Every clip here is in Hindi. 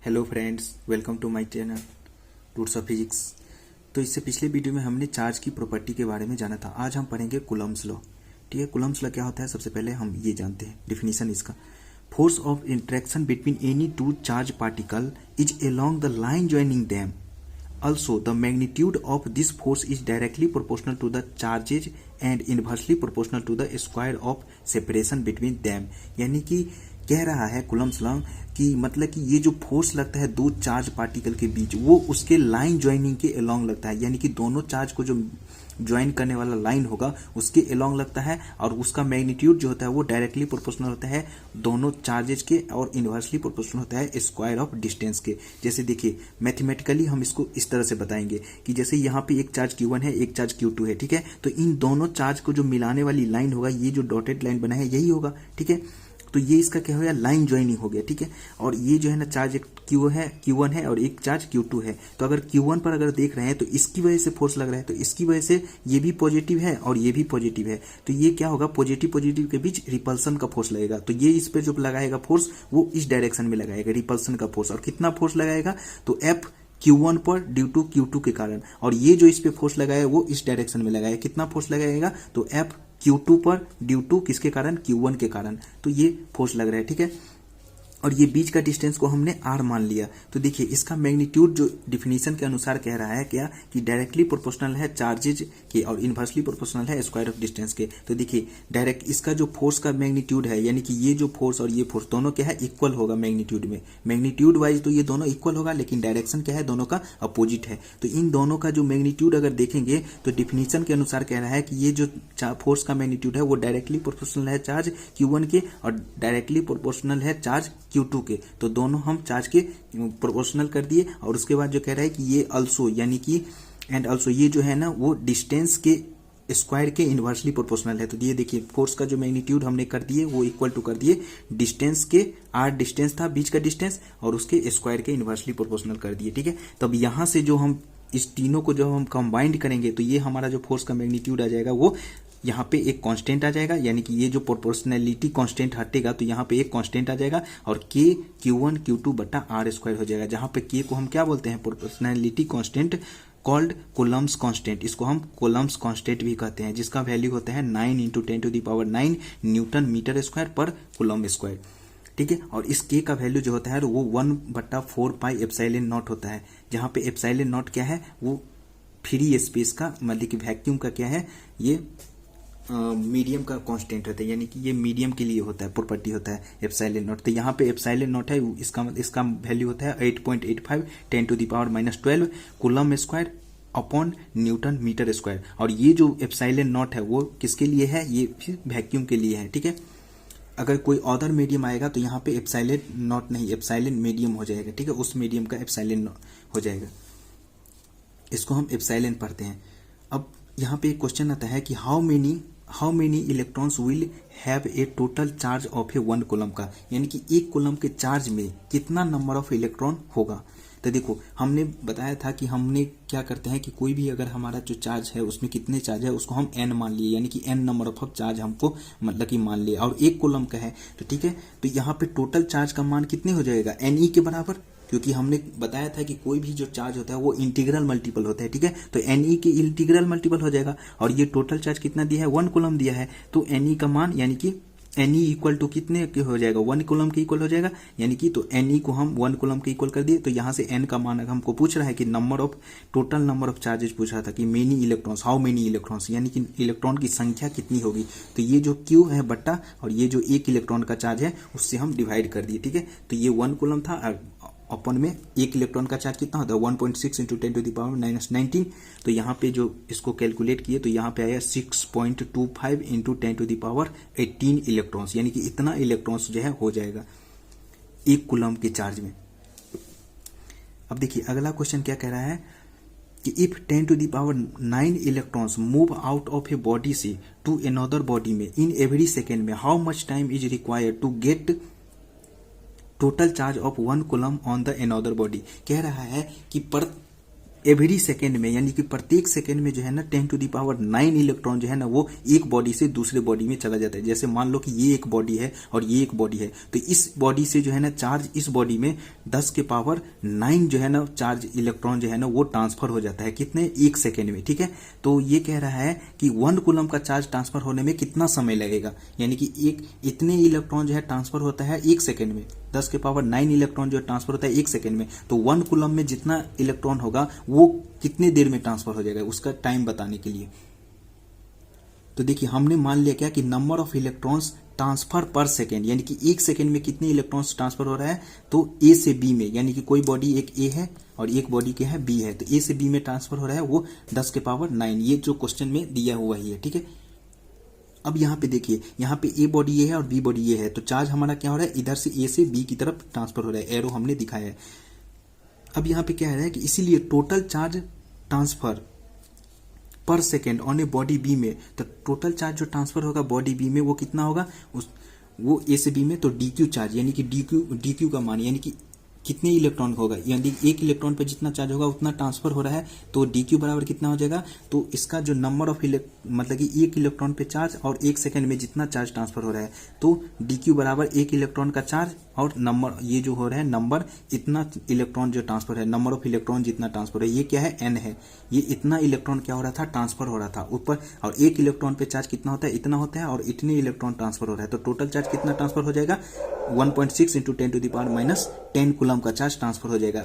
Hello friends, welcome to my channel roots of physics. तो इससे पिछले वीडियो में हमने चार्ज की प्रॉपर्टी के बारे में जाना था। आज हम पढ़ेंगे कूलम्ब्स लॉ। ठीक है, कूलम्ब्स लॉ क्या होता है सबसे पहले हम ये जानते हैं डिफिनीशन इसका। Force of interaction between any two charge particle is along the line joining them. Also, the magnitude of this force is directly proportional to the charges and inversely proportional to the square of separation between them। यानी कि कह रहा है कूलम्ब्स लॉ कि मतलब कि ये जो फोर्स लगता है दो चार्ज पार्टिकल के बीच, वो उसके लाइन ज्वाइनिंग के अलोंग लगता है। यानी कि दोनों चार्ज को जो ज्वाइन करने वाला लाइन होगा उसके अलोंग लगता है, और उसका मैग्नीट्यूड जो होता है वो डायरेक्टली प्रोपोर्शनल होता है दोनों चार्जेस के, और इनवर्सली प्रोपोर्शनल होता है स्क्वायर ऑफ डिस्टेंस के। जैसे देखिए मैथमेटिकली हम इसको इस तरह से बताएंगे कि जैसे यहाँ पे एक चार्ज Q1 है, एक चार्ज Q2 है। ठीक है, तो इन दोनों चार्ज को जो मिलाने वाली लाइन होगा, ये जो डॉटेड लाइन बना है यही होगा। ठीक है, तो ये इसका क्या हो गया, लाइन ज्वाइनिंग हो गया। ठीक है, और ये जो है ना चार्ज एक Q1 है और एक चार्ज Q2 है। तो अगर Q1 पर अगर देख रहे हैं तो इसकी वजह से फोर्स लग रहा है, तो इसकी वजह से ये भी पॉजिटिव है और ये भी पॉजिटिव है। तो ये क्या होगा, पॉजिटिव पॉजिटिव के बीच रिपल्सन का फोर्स लगेगा। तो ये इस पे जो लगाएगा फोर्स वो इस डायरेक्शन में लगाएगा रिपल्सन का फोर्स। और कितना फोर्स लगाएगा, तो F Q1 पर ड्यू टू Q2 के कारण, और ये जो इस पे फोर्स लगाया वो इस डायरेक्शन में लगाएगा। कितना फोर्स लगाएगा, तो F Q2 पर ड्यू टू किसके कारण, Q1 के कारण। तो ये फोर्स लग रहा है। ठीक है, और ये बीच का डिस्टेंस को हमने R मान लिया। तो देखिए इसका मैग्नीट्यूड जो डिफिनीशन के अनुसार कह रहा है क्या, कि डायरेक्टली प्रोपोर्शनल है चार्जेज के और इनवर्सली प्रोपोर्शनल है स्क्वायर ऑफ डिस्टेंस के। तो देखिए डायरेक्ट इसका जो फोर्स का मैग्नीट्यूड है, यानी कि ये जो फोर्स और ये फोर्स दोनों क्या है, इक्वल होगा मैग्नीट्यूड में। मैग्नीट्यूड वाइज तो ये दोनों इक्वल होगा, लेकिन डायरेक्शन क्या है, दोनों का अपोजिट है। तो इन दोनों का जो मैग्नीट्यूड अगर देखेंगे तो डिफिनीशन के अनुसार कह रहा है कि ये जो फोर्स का मैग्नीट्यूड है वो डायरेक्टली प्रोपोर्शनल है चार्ज Q1 के और डायरेक्टली प्रोपोर्शनल है चार्ज Q2 के। तो दोनों हम चार्ज के प्रोपोर्शनल कर दिए। और उसके बाद जो कह रहा है कि ये अल्सो, यानी कि एंड अल्सो ये जो है ना वो डिस्टेंस के स्क्वायर के इनवर्सली प्रोपोर्शनल है। तो ये देखिए फोर्स का जो मैग्नीट्यूड हमने कर दिए वो इक्वल टू कर दिए डिस्टेंस के, R डिस्टेंस था बीच का डिस्टेंस, और उसके स्क्वायर के इनवर्सली प्रोपोर्शनल कर दिए। ठीक है, तब यहां से जो हम इस तीनों को जब हम कंबाइंड करेंगे तो ये हमारा जो फोर्स का मैग्नीट्यूड आ जाएगा वो यहाँ पे एक कांस्टेंट आ जाएगा। यानी कि ये जो प्रोपोर्शनैलिटी कांस्टेंट हटेगा तो यहाँ पे एक कांस्टेंट आ जाएगा, और K Q1 Q2 बटा R स्क्वायर हो जाएगा। जहाँ पे K को हम क्या बोलते हैं, proportionality constant called Coulomb's constant. इसको हम कूलम्ब्स कांस्टेंट भी कहते हैं, जिसका वैल्यू होता है 9 × 10⁻⁹ न्यूटन मीटर स्क्वायर पर कूलम्ब स्क्वायर। ठीक है, और इस K का वैल्यू जो होता है वो 1/4 पाई एप्सिलॉन नॉट होता है। जहाँ पे एप्सिलॉन नॉट क्या है, वो फ्री स्पेस का मतलब कि वैक्यूम का क्या है, ये मीडियम का कांस्टेंट होता है। यानी कि ये मीडियम के लिए होता है, प्रॉपर्टी होता है एप्सिलॉन नॉट। तो यहाँ पे एप्सिलॉन नॉट है, इसका वैल्यू होता है 8.85 10⁻12 coulomb square upon newton meter square. और ये जो एप्सिलॉन नॉट है वो किसके लिए है, ये वैक्यूम के लिए है। ठीक है, अगर कोई अदर मीडियम आएगा तो यहाँ पे एप्सिलॉन नॉट नहीं, एप्सिलॉन मीडियम हो जाएगा। ठीक है, उस मीडियम का एप्सिलॉन हो जाएगा, इसको हम एप्सिलॉन पढ़ते हैं। अब यहाँ पे एक क्वेश्चन आता है कि how many electrons will have a total charge of A 1 coulomb का, यानी कि एक कूलम्ब के चार्ज में कितना नंबर ऑफ इलेक्ट्रॉन होगा। तो देखो हमने बताया था कि हमने क्या करते हैं कि कोई भी अगर हमारा जो चार्ज है उसमें कितने चार्ज है उसको हम n मान लिए, यानी कि n नंबर ऑफ चार्ज हमको मतलब कि मान लिए, और एक कूलम्ब का है। तो ठीक है, तो यहाँ पे टोटल चार्ज का मान कितने हो जाएगा, Ne के बराबर, क्योंकि हमने बताया था कि कोई भी जो चार्ज होता है वो इंटीग्रल मल्टीपल होता है। ठीक है, तो Ne के इंटीग्रल मल्टीपल हो जाएगा, और ये टोटल चार्ज कितना दिया है, 1 कूलम्ब दिया है। तो Ne का मान यानी कि Ne इक्वल टू कितने के हो जाएगा, 1 कूलम्ब के इक्वल हो जाएगा। यानी कि तो Ne को हम 1 कूलम्ब के इक्वल कर दिए। तो यहाँ से n का मान हमको पूछ रहा है कि टोटल नंबर ऑफ चार्जेस पूछ रहा था कि many electrons, how many electrons, यानी कि इलेक्ट्रॉन की संख्या कितनी होगी। तो ये जो Q है बट्टा और ये जो एक इलेक्ट्रॉन का चार्ज है उससे हम डिवाइड कर दिए। ठीक है, तो ये 1 कूलम्ब था, अपन में एक इलेक्ट्रॉन का चार्ज कितना होता है, 1.6 × 10⁻⁻19। तो यहाँ पे जो इसको कैलकुलेट किए तो यहाँ पे आया 6.25 × 10⁻18 इलेक्ट्रॉन्स, यानी कि इतना इलेक्ट्रॉन्स जो है हो जाएगा एक कूलम्ब के चार्ज में। अब देखिए अगला क्वेश्चन क्या कह रहा है कि if 10⁻9 electrons move out of a body से टू अनदर बॉडी में इन एवरी सेकेंड में, how much time is required to get total charge of 1 coulomb on the another body. कह रहा है कि एवरी सेकेंड में, यानी कि प्रत्येक सेकेंड में जो है ना 10⁹ इलेक्ट्रॉन जो है ना वो एक बॉडी से दूसरे बॉडी में चला जाता है। जैसे मान लो कि ये एक बॉडी है और ये एक बॉडी है, तो इस बॉडी से जो है ना चार्ज इस बॉडी में 10⁹ जो है ना चार्ज इलेक्ट्रॉन जो है ना वो ट्रांसफर हो जाता है। कितने? एक सेकेंड में। ठीक है, तो ये कह रहा है कि 1 कूलम का चार्ज ट्रांसफर होने में कितना समय लगेगा, यानी कि एक इतने इलेक्ट्रॉन जो है ट्रांसफर होता है एक सेकेंड में। 10⁹ इलेक्ट्रॉन जो ट्रांसफर होता है एक सेकेंड में, तो 1 कूलम में जितना इलेक्ट्रॉन होगा वो कितने देर में ट्रांसफर हो जाएगा, उसका टाइम बताने के लिए। तो देखिए हमने मान लिया क्या कि number of electrons transfer per second, यानी कि एक सेकेंड में कितने इलेक्ट्रॉन्स ट्रांसफर हो रहा है, तो ए से बी में, यानी कि कोई बॉडी एक ए है और एक बॉडी क्या है बी है, तो ए से बी में ट्रांसफर हो रहा है वो 10⁹ ये जो क्वेश्चन में दिया हुआ ही है। ठीक है, अब यहाँ पे देखिए, यहाँ पे ए बॉडी ये है और बी बॉडी ये है, तो चार्ज हमारा क्या हो रहा है, इधर से ए से बी की तरफ ट्रांसफर हो रहा है, एरो हमने दिखाया है। अब यहाँ पे क्या है कि इसीलिए total charge transfer per second on a body B में, तो टोटल चार्ज जो ट्रांसफर होगा बॉडी बी में वो कितना होगा, वो ए से बी में, तो डी क्यू चार्ज, यानी कि डी क्यू का मान, यानी कि कितने इलेक्ट्रॉन होगा, यानी एक इलेक्ट्रॉन पे जितना चार्ज होगा उतना ट्रांसफर हो रहा है, तो डी क्यू बराबर कितना हो जाएगा, तो इसका जो नंबर ऑफ मतलब कि एक इलेक्ट्रॉन पे चार्ज और एक सेकंड में जितना चार्ज ट्रांसफर हो रहा है, तो डी क्यू बराबर एक इलेक्ट्रॉन का चार्ज और नंबर, ये जो हो रहा है नंबर, इतना इलेक्ट्रॉन जो ट्रांसफर है, नंबर ऑफ इलेक्ट्रॉन जितना ट्रांसफर है, ये क्या है, एन है, ये इतना इलेक्ट्रॉन क्या हो रहा था, ट्रांसफर हो रहा था ऊपर, और एक इलेक्ट्रॉन पे चार्ज कितना होता है, इतना होता है, और इतने इलेक्ट्रॉन ट्रांसफर हो रहा है, तो टोटल चार्ज कितना ट्रांसफर हो जाएगा, 1.6 × 10⁻⁻10 कूलम का चार्ज ट्रांसफर हो जाएगा।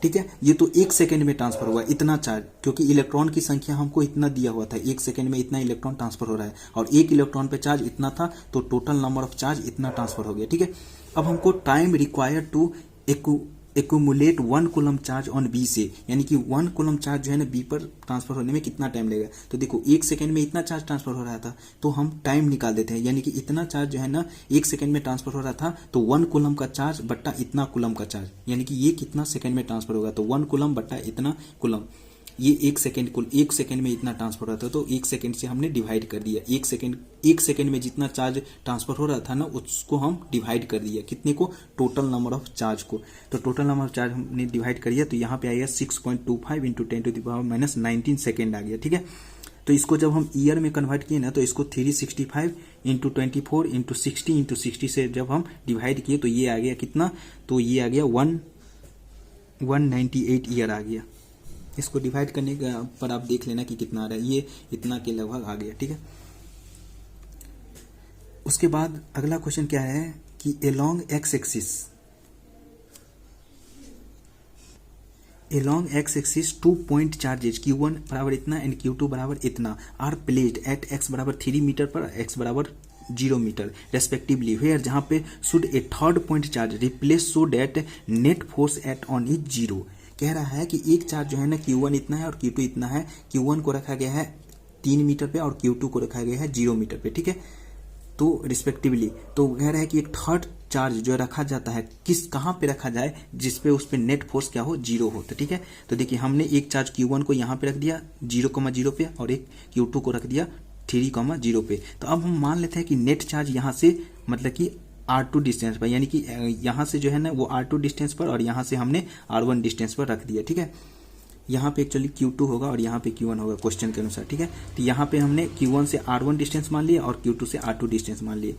ठीक है, ये तो एक सेकंड में ट्रांसफर हुआ इतना चार्ज, क्योंकि इलेक्ट्रॉन की संख्या हमको इतना दिया हुआ था, एक सेकंड में इतना इलेक्ट्रॉन ट्रांसफर हो रहा है, और एक इलेक्ट्रॉन पे चार्ज इतना था, तो टोटल नंबर ऑफ चार्ज इतना ट्रांसफर हो गया। ठीक है, अब हमको time required to accumulate 1 coulomb charge on B से, यानी कि 1 कूलम चार्ज जो है ना बी पर ट्रांसफर होने में कितना टाइम लगेगा, तो देखो एक सेकंड में इतना चार्ज ट्रांसफर हो रहा था, तो हम टाइम निकाल देते हैं, यानी कि इतना चार्ज जो है ना एक सेकंड में ट्रांसफर हो रहा था, तो 1 कूलम का चार्ज बट्टा इतना कूलम का चार्ज, यानी कि ये कितना सेकंड में ट्रांसफर होगा, तो 1 कूलम बट्टा इतना कूलम, ये एक सेकंड में इतना ट्रांसफर हो रहा था, तो एक सेकंड से हमने डिवाइड कर दिया, एक सेकंड में जितना चार्ज ट्रांसफर हो रहा था ना उसको हम डिवाइड कर दिया, कितने को, टोटल नंबर ऑफ चार्ज को, तो टोटल नंबर ऑफ चार्ज हमने डिवाइड कर दिया, तो यहाँ पे आएगा 6.25 × 10⁻19 सेकेंड आ गया। ठीक है, तो इसको जब हम ईयर में कन्वर्ट किए ना, तो इसको 365 × 24 × 60 × 60 से जब हम डिवाइड किए, तो ये आ गया कितना, तो ये आ गया 198 ईयर आ गया। इसको डिवाइड करने पर आप देख लेना कि कितना आ रहा है, ये इतना के लगभग आ गया। ठीक है, उसके बाद अगला क्वेश्चन क्या है कि along x axis 2 point charges Q1 बराबर इतना एंड Q2 बराबर इतना आर प्लेस्ड एट x बराबर 3 मीटर पर x बराबर 0 मीटर रेस्पेक्टिवली, वेयर जहां पे should a third point charge replace so that net force at on is 0। कह रहा है कि एक चार्ज जो है ना Q1 इतना है और Q2 इतना है, Q1 को रखा गया है 3 मीटर पे और Q2 को रखा गया है 0 मीटर पे। ठीक है, तो रिस्पेक्टिवली, तो कह रहा है कि एक थर्ड चार्ज जो रखा जाता है कहाँ पे रखा जाए जिसपे उस पे नेट फोर्स क्या हो, 0 हो। तो ठीक है, तो देखिए हमने एक चार्ज Q1 को यहाँ पे रख दिया 0,0 पे और एक Q2 को रख दिया 3,0 पे। तो अब हम मान लेते हैं कि नेट चार्ज यहाँ से मतलब कि R2 डिस्टेंस पर, यानी कि यहाँ से जो है ना वो R2 डिस्टेंस पर और यहाँ से हमने R1 डिस्टेंस पर रख दिया। ठीक है, यहाँ पे एक्चुअली Q2 होगा और यहाँ पे Q1 होगा क्वेश्चन के अनुसार। ठीक है, तो यहाँ पे हमने Q1 से R1 डिस्टेंस मान लिया और Q2 से R2 डिस्टेंस मान लिए।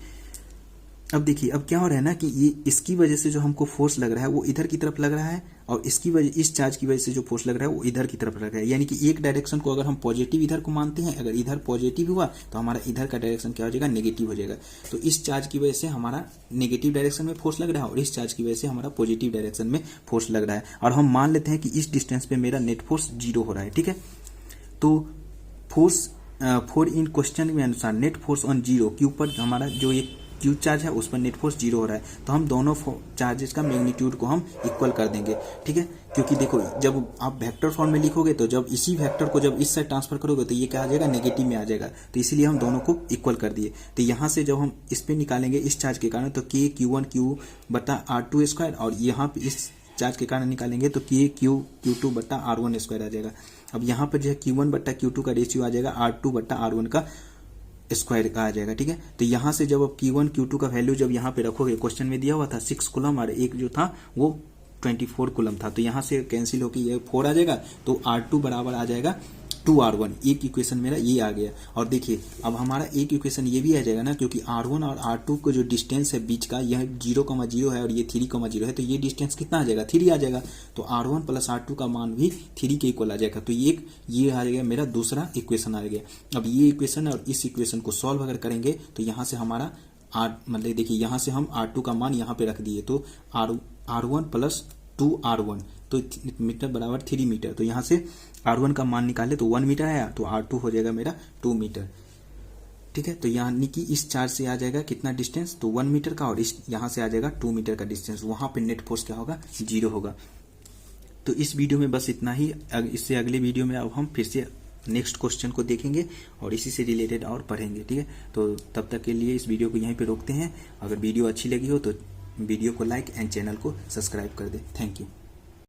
अब देखिए अब क्या हो रहा है ना कि ये इसकी वजह से जो हमको फोर्स लग रहा है वो इधर की तरफ लग रहा है और इसकी वजह, इस चार्ज की वजह से जो फोर्स लग रहा है वो इधर की तरफ लग रहा है, यानी कि एक डायरेक्शन को अगर हम पॉजिटिव इधर को मानते हैं, अगर इधर पॉजिटिव हुआ तो हमारा इधर का डायरेक्शन क्या हो जाएगा, नेगेटिव हो जाएगा। तो इस चार्ज की वजह से हमारा नेगेटिव डायरेक्शन में फोर्स लग रहा है और इस चार्ज की वजह से हमारा पॉजिटिव डायरेक्शन में फोर्स लग रहा है, और हम मान लेते हैं कि इस डिस्टेंस पे मेरा नेट फोर्स 0 हो रहा है। ठीक है, तो फोर्स फॉर इन क्वेश्चन के अनुसार नेट फोर्स ऑन 0 Q पर हमारा जो एक Q चार्ज है उस पर नेट फोर्स 0 हो रहा है, तो हम दोनों चार्जेस का मैग्नीट्यूड को हम इक्वल कर देंगे। ठीक है, क्योंकि देखो जब आप वेक्टर फॉर्म में लिखोगे तो जब इसी वेक्टर को जब इस साइड ट्रांसफर करोगे तो ये क्या आ जाएगा, नेगेटिव में आ जाएगा, तो इसीलिए हम दोनों को इक्वल कर दिए। तो यहाँ से जब हम इस पे निकालेंगे इस चार्ज के कारण तो K Q1 Q बटा R2 स्क्वायर, और यहाँ पे इस चार्ज के कारण निकालेंगे तो K Q2 बटा R1 स्क्वायर आ जाएगा। अब यहाँ पर जो है Q1 बटा Q2 का रेशियो आ जाएगा R2 बटा R1 का स्क्वायर का आ जाएगा। ठीक है, तो यहाँ से जब आप Q1 Q2 का वैल्यू जब यहाँ पे रखोगे, क्वेश्चन में दिया हुआ था 6 कूलम और एक जो था वो 24 कूलम था, तो यहाँ से कैंसिल होकर ये 4 आ जाएगा, तो R2 बराबर आ जाएगा 2R1। एक इक्वेशन मेरा ये आ गया। और देखिए अब हमारा एक इक्वेशन ये भी आ जाएगा ना, क्योंकि R1 और R2 को जो डिस्टेंस है बीच का, यह 0,0 है और ये 3,0 है, तो ये डिस्टेंस कितना आ जाएगा, 3 आ जाएगा। तो R1 प्लस R2 का मान भी 3 के इक्वल आ जाएगा। तो ये आ जाएगा मेरा दूसरा इक्वेशन आ गया। अब ये इक्वेशन और इस इक्वेशन को सॉल्व अगर करेंगे तो यहाँ से हमारा मतलब देखिए यहाँ से हम R2 का मान यहाँ पे रख दिए, तो R1 प्लस 2R1, तो मीटर बराबर 3 मीटर। तो यहाँ से R1 का मान निकाले तो 1 मीटर आया, तो R2 हो जाएगा मेरा 2 मीटर। ठीक है, तो यानी कि इस चार्ज से आ जाएगा कितना डिस्टेंस, तो 1 मीटर का, और इस यहाँ से आ जाएगा 2 मीटर का डिस्टेंस। वहां पे नेट फोर्स क्या होगा, 0 होगा। तो इस वीडियो में बस इतना ही। इससे अगले वीडियो में अब हम फिर से नेक्स्ट क्वेश्चन को देखेंगे और इसी से रिलेटेड और पढ़ेंगे। ठीक है, तो तब तक के लिए इस वीडियो को यहीं पे रोकते हैं। अगर वीडियो अच्छी लगी हो तो वीडियो को लाइक एंड चैनल को सब्सक्राइब कर दे। Thank you.